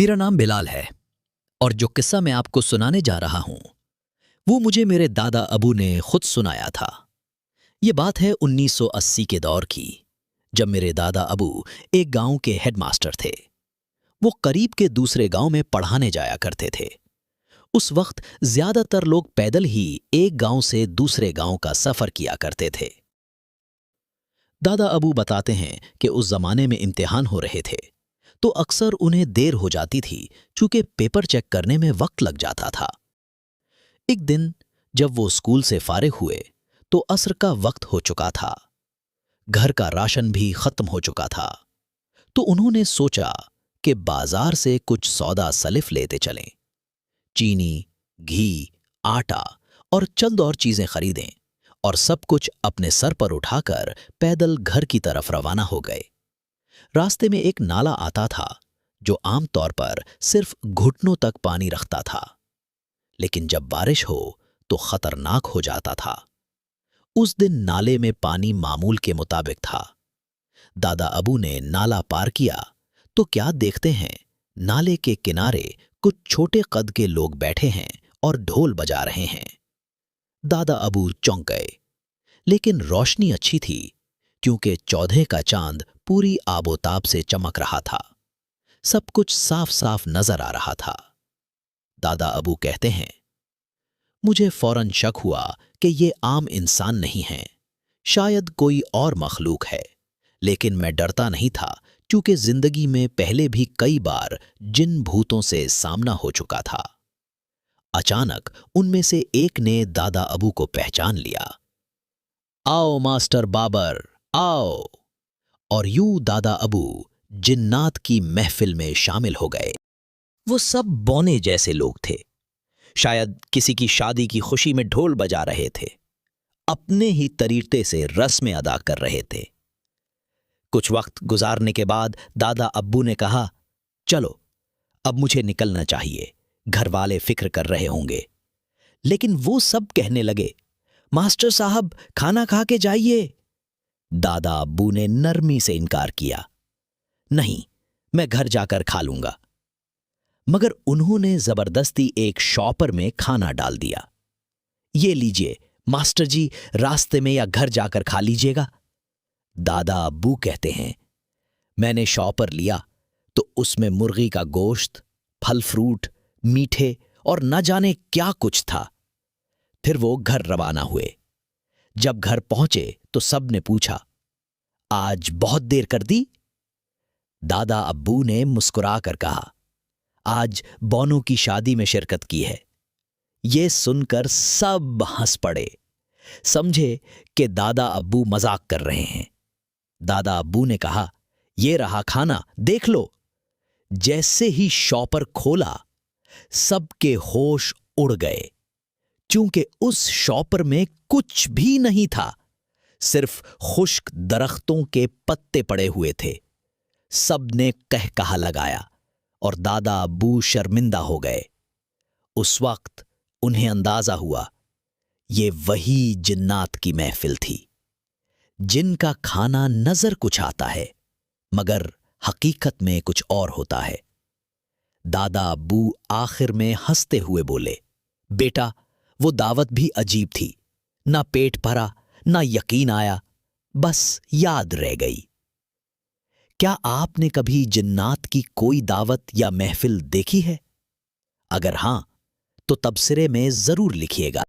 मेरा नाम बिलाल है और जो किस्सा मैं आपको सुनाने जा रहा हूं वो मुझे मेरे दादा अबू ने खुद सुनाया था। ये बात है 1980 के दौर की, जब मेरे दादा अबू एक गांव के हेडमास्टर थे। वो करीब के दूसरे गांव में पढ़ाने जाया करते थे। उस वक्त ज्यादातर लोग पैदल ही एक गांव से दूसरे गांव का सफर किया करते थे। दादा अबू बताते हैं कि उस जमाने में इम्तिहान हो रहे थे तो अक्सर उन्हें देर हो जाती थी, चूंकि पेपर चेक करने में वक्त लग जाता था। एक दिन जब वो स्कूल से फारिग हुए तो असर का वक्त हो चुका था। घर का राशन भी खत्म हो चुका था, तो उन्होंने सोचा कि बाजार से कुछ सौदा सलिफ लेते चलें। चीनी, घी, आटा और चंद और चीजें खरीदें और सब कुछ अपने सर पर उठाकर पैदल घर की तरफ रवाना हो गए। रास्ते में एक नाला आता था जो आमतौर पर सिर्फ घुटनों तक पानी रखता था, लेकिन जब बारिश हो तो खतरनाक हो जाता था। उस दिन नाले में पानी मामूल के मुताबिक था। दादा अबू ने नाला पार किया तो क्या देखते हैं, नाले के किनारे कुछ छोटे कद के लोग बैठे हैं और ढोल बजा रहे हैं। दादा अबू चौंक गए, लेकिन रोशनी अच्छी थी क्योंकि चौदह का चांद पूरी आबोताब से चमक रहा था। सब कुछ साफ साफ नजर आ रहा था। दादा अबू कहते हैं, मुझे फौरन शक हुआ कि ये आम इंसान नहीं हैं, शायद कोई और मखलूक है, लेकिन मैं डरता नहीं था क्योंकि जिंदगी में पहले भी कई बार जिन भूतों से सामना हो चुका था। अचानक उनमें से एक ने दादा अबू को पहचान लिया। आओ मास्टर बाबर, आओ। और यूं दादा अबू जिन्नात की महफिल में शामिल हो गए। वो सब बौने जैसे लोग थे, शायद किसी की शादी की खुशी में ढोल बजा रहे थे, अपने ही तरीके से रस्में अदा कर रहे थे। कुछ वक्त गुजारने के बाद दादा अब्बू ने कहा, चलो अब मुझे निकलना चाहिए, घर वाले फिक्र कर रहे होंगे। लेकिन वो सब कहने लगे, मास्टर साहब खाना खा के जाइए। दादा अब्बू ने नरमी से इनकार किया, नहीं, मैं घर जाकर खा लूंगा। मगर उन्होंने जबरदस्ती एक शॉपर में खाना डाल दिया। ये लीजिए मास्टर जी, रास्ते में या घर जाकर खा लीजिएगा। दादा अब्बू कहते हैं, मैंने शॉपर लिया तो उसमें मुर्गी का गोश्त, फल फ्रूट, मीठे और न जाने क्या कुछ था। फिर वो घर रवाना हुए। जब घर पहुंचे तो सब ने पूछा, आज बहुत देर कर दी? दादा अब्बू ने मुस्कुरा कर कहा, आज बौनों की शादी में शिरकत की है। ये सुनकर सब हंस पड़े, समझे कि दादा अब्बू मजाक कर रहे हैं। दादा अब्बू ने कहा, ये रहा खाना, देख लो। जैसे ही शॉपर खोला, सबके होश उड़ गए, क्योंकि उस शॉपर में कुछ भी नहीं था, सिर्फ खुश्क दरख्तों के पत्ते पड़े हुए थे। सब ने कहकहा लगाया और दादा अब्बू शर्मिंदा हो गए। उस वक्त उन्हें अंदाजा हुआ, ये वही जिन्नात की महफिल थी, जिनका खाना नजर कुछ आता है मगर हकीकत में कुछ और होता है। दादा अब्बू आखिर में हंसते हुए बोले, बेटा वो दावत भी अजीब थी, ना पेट भरा ना यकीन आया, बस याद रह गई। क्या आपने कभी जिन्नात की कोई दावत या महफिल देखी है? अगर हां तो तबसरे में जरूर लिखिएगा।